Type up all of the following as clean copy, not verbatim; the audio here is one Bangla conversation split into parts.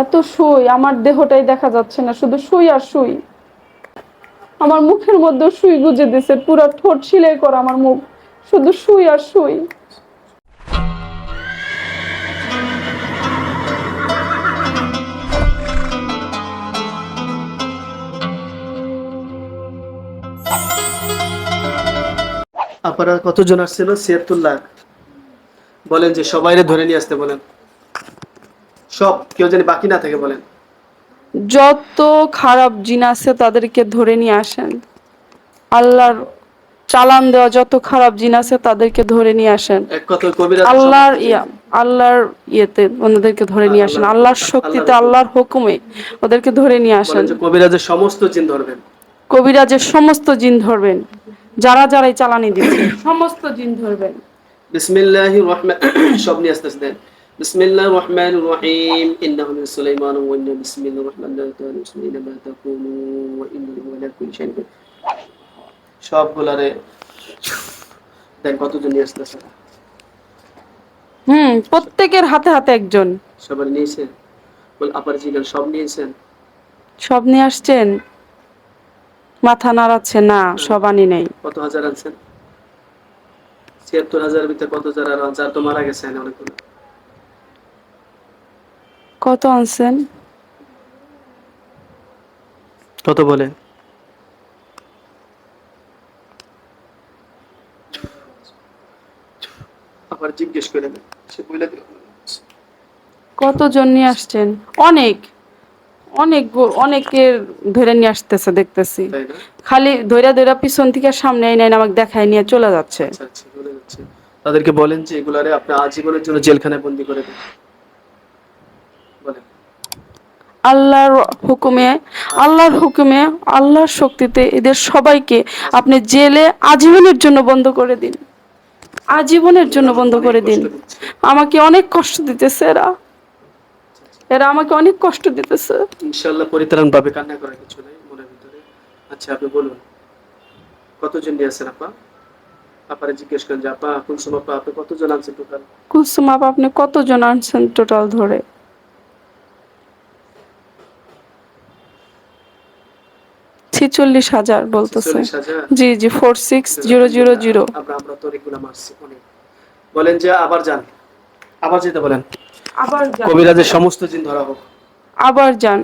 এত সুই, আমার দেহটাই দেখা যাচ্ছে না, শুধু সুই আর সুই। আমার মুখের মধ্যে সুই গুজে দিছে, পুরো ঠোঁট সেলাই করা আমার মুখ, শুধু সুই আর সুই। আপনারা কতজন আসছিল? ৭৬ লাখ। বলেন যে সবাইরে ধরে নিয়ে আসতে বলেন, সব, কেউ যেন বাকি না থাকে বলেন। যত খারাপ জিন আছে তাদেরকে ধরে নিয়ে আসেন। আল্লাহর চালান দেওয়া যত খারাপ জিন আছে তাদেরকে ধরে নিয়ে আসেন। এক কথা কবিরাজ আল্লাহর ইয়েতে ওনাদেরকে ধরে নিয়ে আসেন, আল্লাহর শক্তিতে, আল্লাহর হুকুমে ওদেরকে ধরে নিয়ে আসেন। বলেন যে কবিরাজের সমস্ত জিন ধরবেন। কবিরাজের সমস্ত জিন ধরবেন, যারাই চালানি দিচ্ছে সমস্ত জিন ধরবেন। বিসমিল্লাহির রহমান সব নিয়ে আসতে আসতে বিসমিল্লাহির রহমানির রহিম ইন্নাহু মিন সুলাইমান ওয়া ইন্না বিসমিল্লাহির রহমানির রহিম বিসমিল্লাহি মা তাকুনু ওয়া ইন্নাহু আলা কুল্লি শাইইন কাদির। সবগুলারে দেন কতজন নিয়ে আসতেছে। প্রত্যেকের হাতে হাতে একজন। সবার নিয়েছেন? বল আপার জিগাল সব নিয়েছেন? সব নিয়ে আসছেন? মাথা নাড়াচ্ছে না, সব আনি নাই। কত হাজার আনছেন? ৭৬,০০০ ভিতরে কত যারা তো মারা গেছে অনেকগুলো। কত আনছেন? কত বলে? আবার জিজ্ঞেস করে দেন, সে বলে দিল। কতজন নিয়ে আসছেন? অনেক অনেক অনেকের ধরে নিয়ে আসতেছে দেখতেছি, তাই না? খালি ধৈরা ধৈরা পিছন থেকে সামনে আইন আমাকে দেখায় নিয়ে চলে যাচ্ছে। আচ্ছা আচ্ছা, চলে যাচ্ছে। তাদেরকে বলেন যে এগুলারে আপনি আজীবনের জন্য জেলখানায় বন্দি করে দেন। বলেন আল্লাহর হুকুমে আল্লাহর শক্তিতে এদের সবাইকে আপনি জেলে আজীবনের জন্য বন্ধ করে দিন, আজীবনের জন্য বন্ধ করে দিন। আমাকে অনেক কষ্ট দিতেছে এরা আমাকে অনেক কষ্ট দিতেছে। ইনশাআল্লাহ পরিত্রাণ পাবে, কান্না করার কিছু নাই মনের ভিতরে। আচ্ছা আপনি বলুন কতজন নিয়ে আসেন আপা? আপারে জিজ্ঞেস করেন যে আপা কুলসুম আপা আপনি কতজন আনছেন টোটাল? কুলসুম আপা আপনি কতজন আনছেন টোটাল ধরে? 46,000 বলতেছে। 46,000? জি জি, 46,000। আমরা তো অনেকগুলো মারছি অনেক। বলেন যে আবার যান, আবার যেতে বলেন। আবার যান, কবিরাজের সমস্ত জিন ধরা হোক। আবার যান,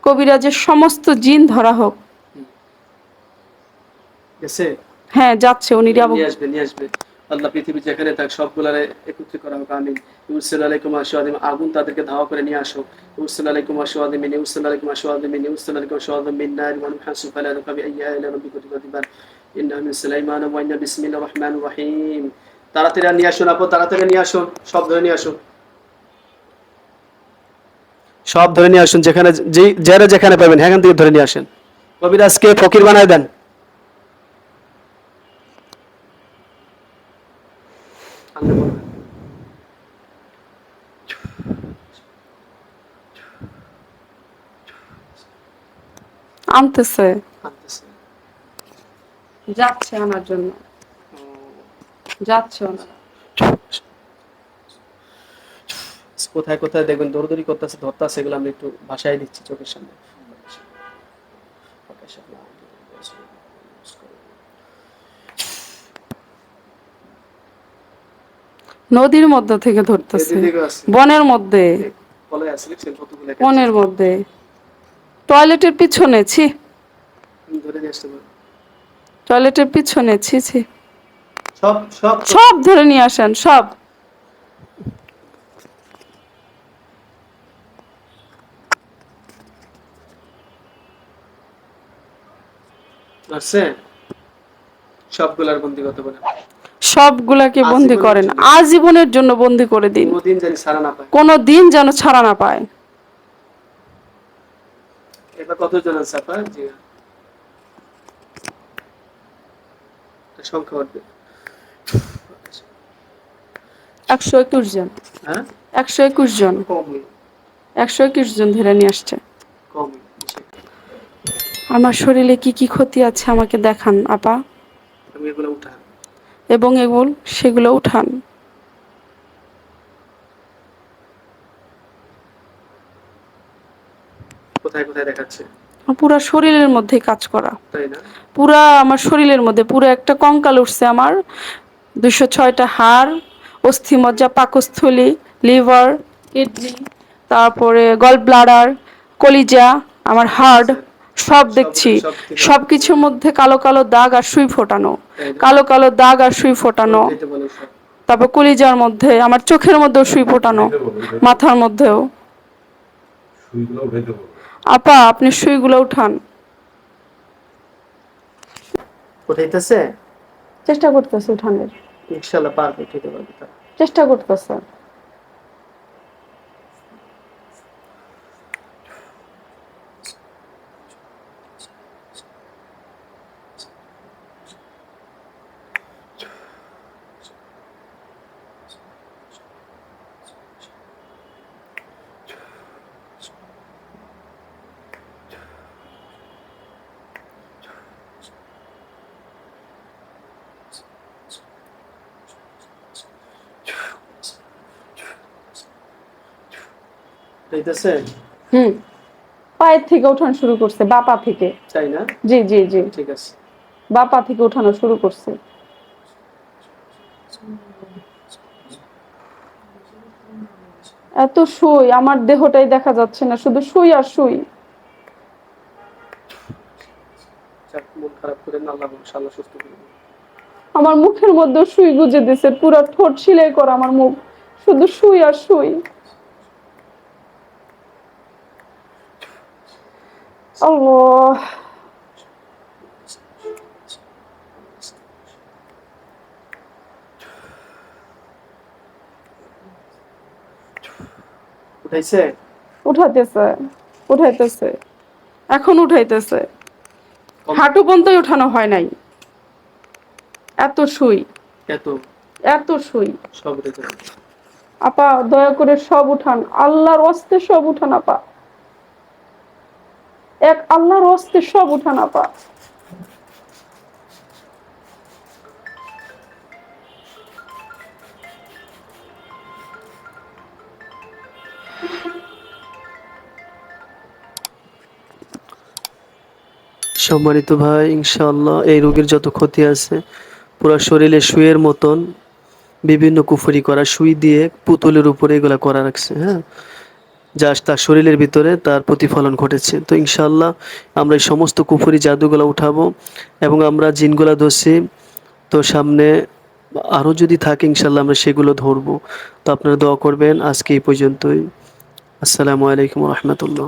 কবিরাজের সমস্ত জিন ধরা হোক। গেছে? হ্যাঁ যাচ্ছে, উনি নিয়ে আসবে। আল্লাহ পৃথিবী যেখানে থাক সবগুলারে একত্রিত করা হোক, আমিন। ইউরসিল আলাইকুম আশওয়াদিম, আগুন তাদেরকে ধাওয়া করে নিয়ে আসো। ইউরসিল আলাইকুম আশওয়াদিম, ইউরসিল আলাইকুম আশওয়াদিম, ইউরসিল আলাইকুম আশওয়াদিম মিন নার ওয়া হাসু ফালা রাকাবি আইয়া ইলা রাব্বিকা তুকাদিবান ইন্নাহু মিন সুলাইমান ওয়া ইন্না বিসমিল্লাহির রহমানির রহিম। তাড়াতাড়ি নিয়ে আসুন আপু, তাড়াতাড়ি নিয়ে আসুন, সব ধরে নিয়ে আসুন, সব ধরে নিয়ে আসুন। যেখানে যারা যেখানে পাবেন সেখান থেকে ধরে নিয়ে আসেন। কবিরাজকে ফকির বানায় দেন। আনতেছে, যাচ্ছে আমার জন্য, যাচ্ছে ওনারা। কোথায় কোথায় দেখবেন দৌড়দৌড়ি করতেছে, ধরতেছে, এগুলো আমি একটু ভাষায় দিচ্ছি চোখের সামনে। নদীর মধ্যে থেকে ধরতেছে, বনের মধ্যে, বনের মধ্যে, টয়লেটের পিছনে, ছি, টয়লেটের পিছনে, ছি ছি। সব ধরে নিয়ে আসেন, সব। সবগুলার বন্দি করতে বলেন, সবগুলাকে বন্দি করেন, আজীবনের জন্য বন্দি করে দিন, কোনো দিন যেন ছাড়া না পায়। এবার কতজন আছে আপা? জি সংখ্যা উঠবে 121 জন। হ্যাঁ 121 জন, 121 জন ধরে নিয়ে আসছে। আমার শরীরে কি কি ক্ষতি আছে আমাকে দেখান আপা, এবং সেগুলো উঠান। কোথায় কোথায় দেখাচ্ছে? পুরা শরীরের মধ্যে কাজ করা, তাই না? পুরা আমার শরীরের মধ্যে পুরো একটা কঙ্কাল উঠছে আমার, 206টা হাড়, অস্থিমজ্জা, পাকস্থলী, লিভার, কিডনি, তারপরে গল ব্লাডার, কলিজা, আমার হার্ট, সব দেখছি। সব থেকে সবকিছুর মধ্যে কালো কালো দাগ আর সুই ফোটানো, তাই না? কালো কালো দাগ আর সুই ফোটানো। ওইটাই বলো সব। তারপর কলিজার মধ্যে, আমার চোখের মধ্যেও সুই ফোটানো, মাথার মধ্যেও। আপা আপনি সুইগুলো উঠান। উঠাইতেছে? চেষ্টা করতেছে উঠানের, ইনশাআল্লাহ পারবে, উঠাইতে পারবে তারা। চেষ্টা করতেছে। উঠাইতেছে? হুম, পায়ের থেকে উঠানো শুরু করছে, বাপা থেকে। তাই না? জি জি জি, ঠিক আছে। বাপা থেকে উঠানো শুরু করছে। এত সুই, আমার দেহটাই দেখা যাচ্ছে না, শুধু সুই আর সুই। যাক, মন খারাপ করে না, আল্লাহ ইনশাআল্লাহ সুস্থ করে দেবে। আমার মুখের মধ্যে সুই গুজে দিছে, পুরো ঠোঁট সিলাই করা আমার মুখ, শুধু সুই আর সুই। আল্লাহ, উঠাইছে? উঠাইতেছে, উঠাইতেছে, এখন উঠাইতেছে। হাঁটু পর্যন্তই উঠানো হয় নাই, এত সুই, এত এত সুই। সব উঠাইতে পারবে। আপা দয়া করে সব উঠান, আল্লাহর ওয়াস্তে সব উঠান আপা, এক আল্লাহর ওয়াস্তে সব উঠান আপা। সম্মানিত ভাই, ইনশাআল্লাহ এই রোগীর যত ক্ষতি আছে পুরো শরীরে সুইয়ের মতন বিভিন্ন কুফরি করা, সুই দিয়ে পুতুলের উপরে এগুলা করা রাখছে। হ্যাঁ, জাস্ট তার শরীরের ভিতরে তার প্রতিফলন ঘটেছে। তো ইনশাআল্লাহ আমরা এই সমস্ত কুফরি জাদুগুলা উঠাবো এবং আমরা জিনগুলা ধরছি, তো সামনে আরও যদি থাকে ইনশাআল্লাহ আমরা সেগুলো ধরবো। তো আপনারা দোয়া করবেন। আজকে এই পর্যন্তই। আসসালামু আলাইকুম ওয়া রাহমাতুল্লাহ।